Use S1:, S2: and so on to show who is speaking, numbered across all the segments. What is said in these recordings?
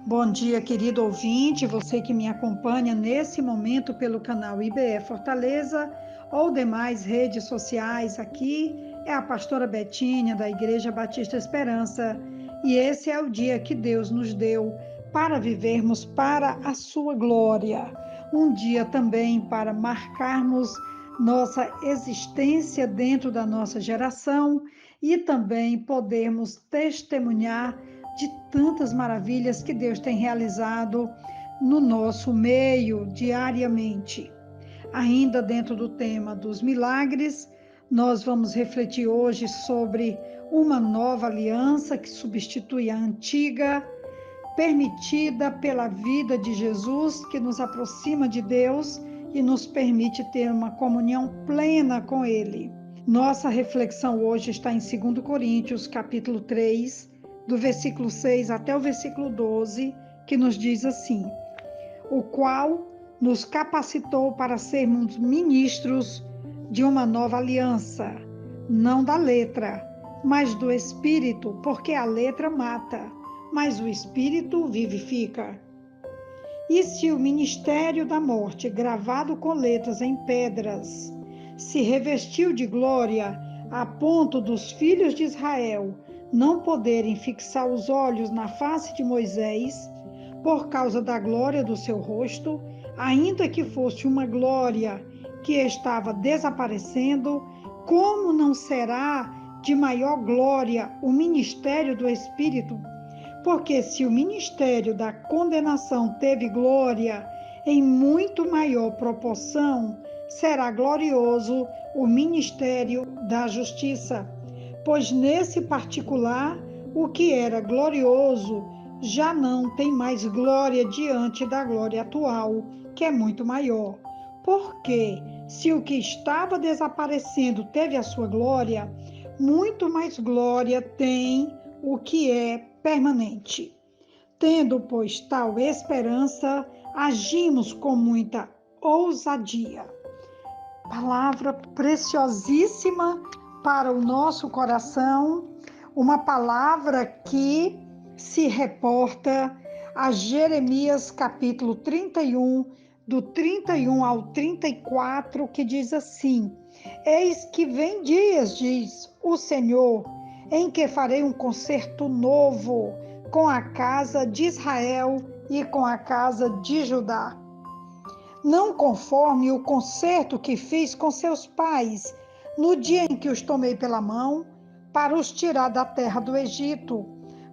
S1: Bom dia, querido ouvinte, você que me acompanha nesse momento pelo canal IBE Fortaleza ou demais redes sociais. Aqui é a pastora Betinha da Igreja Batista Esperança e esse é o dia que Deus nos deu para vivermos para a sua glória. Um dia também para marcarmos nossa existência dentro da nossa geração e também podermos testemunhar de tantas maravilhas que Deus tem realizado no nosso meio diariamente. Ainda dentro do tema dos milagres, nós vamos refletir hoje sobre uma nova aliança que substitui a antiga, permitida pela vida de Jesus, que nos aproxima de Deus e nos permite ter uma comunhão plena com Ele. Nossa reflexão hoje está em 2 Coríntios, capítulo 3, do versículo 6 até o versículo 12, que nos diz assim: o qual nos capacitou para sermos ministros de uma nova aliança, não da letra, mas do Espírito, porque a letra mata, mas o Espírito vivifica. E se o ministério da morte, gravado com letras em pedras, se revestiu de glória a ponto dos filhos de Israel não poderem fixar os olhos na face de Moisés, por causa da glória do seu rosto, ainda que fosse uma glória que estava desaparecendo, como não será de maior glória o ministério do Espírito? Porque se o ministério da condenação teve glória, em muito maior proporção será glorioso o ministério da justiça. Pois nesse particular, o que era glorioso já não tem mais glória diante da glória atual, que é muito maior. Porque se o que estava desaparecendo teve a sua glória, muito mais glória tem o que é permanente. Tendo, pois, tal esperança, agimos com muita ousadia. Palavra preciosíssima para o nosso coração, uma palavra que se reporta a Jeremias capítulo 31, do 31 ao 34, que diz assim: eis que vem dias, diz o Senhor, em que farei um concerto novo com a casa de Israel e com a casa de Judá. Não conforme o concerto que fiz com seus pais, no dia em que os tomei pela mão, para os tirar da terra do Egito,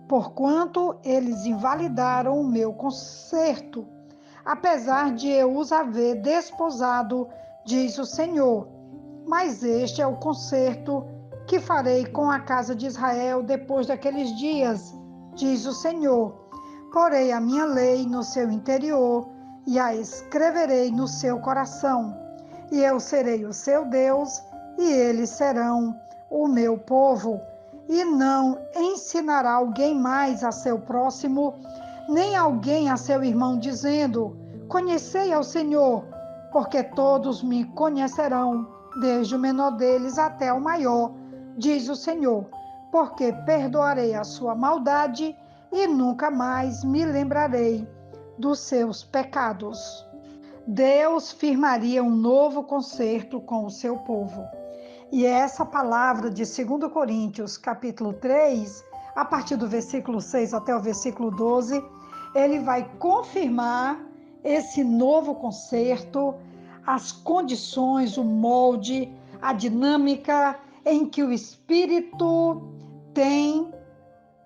S1: porquanto eles invalidaram o meu concerto, apesar de eu os haver desposado, diz o Senhor. Mas este é o concerto que farei com a casa de Israel depois daqueles dias, diz o Senhor. Porei a minha lei no seu interior e a escreverei no seu coração. E eu serei o seu Deus, e eles serão o meu povo. E não ensinará alguém mais a seu próximo, nem alguém a seu irmão, dizendo: conhecei ao Senhor, porque todos me conhecerão, desde o menor deles até o maior, diz o Senhor, porque perdoarei a sua maldade e nunca mais me lembrarei dos seus pecados. Deus firmaria um novo concerto com o seu povo. E essa palavra de 2 Coríntios, capítulo 3, a partir do versículo 6 até o versículo 12, ele vai confirmar esse novo concerto, as condições, o molde, a dinâmica em que o Espírito tem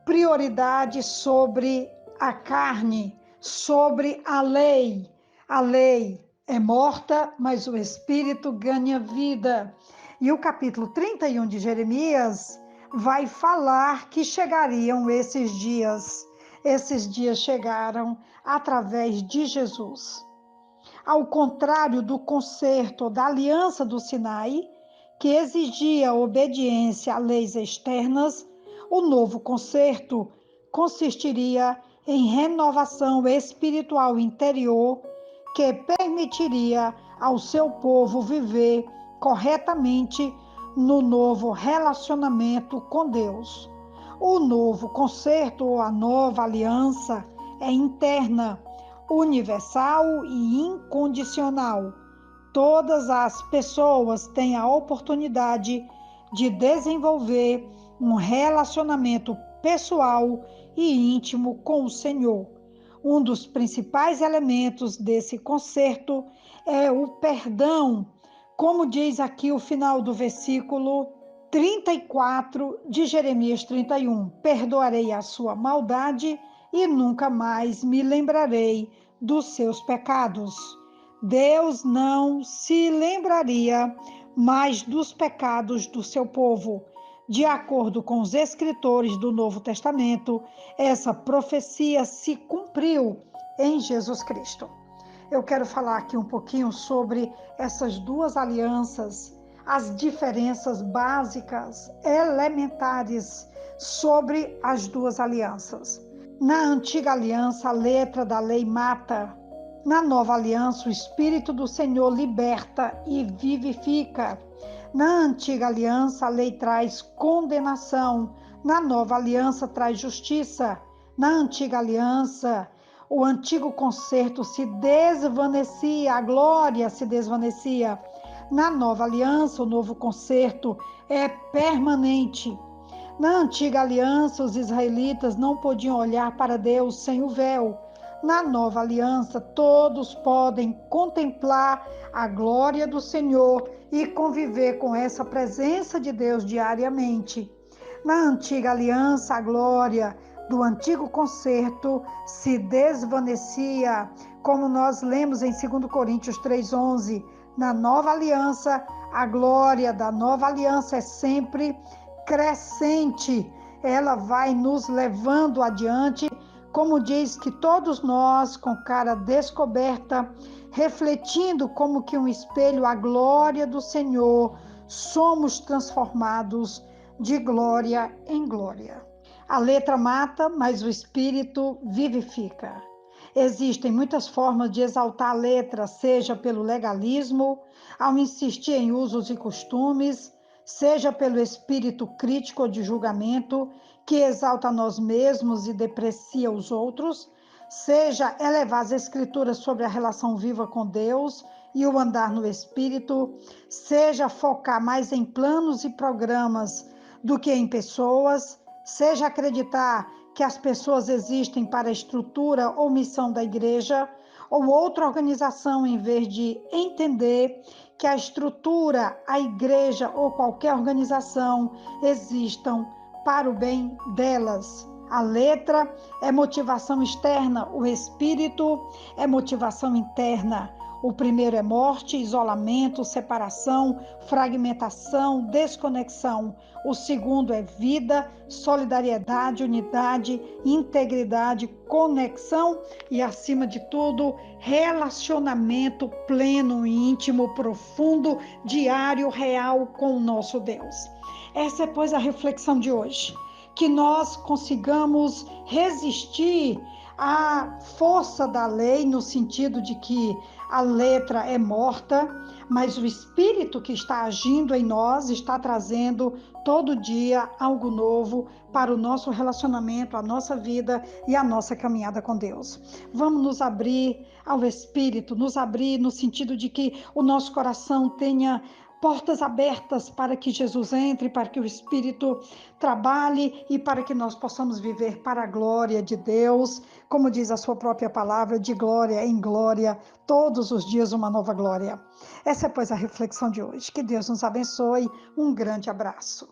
S1: prioridade sobre a carne, sobre a lei. A lei é morta, mas o Espírito ganha vida. E o capítulo 31 de Jeremias vai falar que chegariam esses dias. Esses dias chegaram através de Jesus. Ao contrário do concerto da aliança do Sinai, que exigia obediência a leis externas, o novo concerto consistiria em renovação espiritual interior que permitiria ao seu povo viver corretamente no novo relacionamento com Deus. O novo concerto, ou a nova aliança, é interna, universal e incondicional. Todas as pessoas têm a oportunidade de desenvolver um relacionamento pessoal e íntimo com o Senhor. Um dos principais elementos desse concerto é o perdão, como diz aqui o final do versículo 34 de Jeremias 31. Perdoarei a sua maldade e nunca mais me lembrarei dos seus pecados. Deus não se lembraria mais dos pecados do seu povo. De acordo com os escritores do Novo Testamento, essa profecia se cumpriu em Jesus Cristo. Eu quero falar aqui um pouquinho sobre essas duas alianças, as diferenças básicas, elementares sobre as duas alianças. Na antiga aliança, a letra da lei mata. Na nova aliança, o Espírito do Senhor liberta e vivifica. Na antiga aliança, a lei traz condenação. Na nova aliança, traz justiça. Na antiga aliança, o antigo concerto se desvanecia, a glória se desvanecia. Na nova aliança, o novo concerto é permanente. Na antiga aliança, os israelitas não podiam olhar para Deus sem o véu. Na nova aliança, todos podem contemplar a glória do Senhor e conviver com essa presença de Deus diariamente. Na antiga aliança, a glória do antigo concerto se desvanecia, como nós lemos em 2 Coríntios 3,11. Na nova aliança, a glória da nova aliança é sempre crescente. Ela vai nos levando adiante, como diz que todos nós, com cara descoberta, refletindo como que um espelho a glória do Senhor, somos transformados de glória em glória. A letra mata, mas o espírito vivifica. Existem muitas formas de exaltar a letra, seja pelo legalismo, ao insistir em usos e costumes, seja pelo espírito crítico ou de julgamento, que exalta nós mesmos e deprecia os outros, seja elevar as escrituras sobre a relação viva com Deus e o andar no espírito, seja focar mais em planos e programas do que em pessoas, seja acreditar que as pessoas existem para a estrutura ou missão da igreja ou outra organização, em vez de entender que a estrutura, a igreja ou qualquer organização existam para o bem delas. A letra é motivação externa, o espírito é motivação interna. O primeiro é morte, isolamento, separação, fragmentação, desconexão. O segundo é vida, solidariedade, unidade, integridade, conexão e, acima de tudo, relacionamento pleno, íntimo, profundo, diário, real com o nosso Deus. Essa é, pois, a reflexão de hoje. Que nós consigamos resistir à força da lei, no sentido de que a letra é morta, mas o Espírito que está agindo em nós está trazendo todo dia algo novo para o nosso relacionamento, a nossa vida e a nossa caminhada com Deus. Vamos nos abrir ao Espírito, nos abrir no sentido de que o nosso coração tenha portas abertas para que Jesus entre, para que o Espírito trabalhe e para que nós possamos viver para a glória de Deus, como diz a sua própria palavra, de glória em glória, todos os dias uma nova glória. Essa é, pois, a reflexão de hoje. Que Deus nos abençoe. Um grande abraço.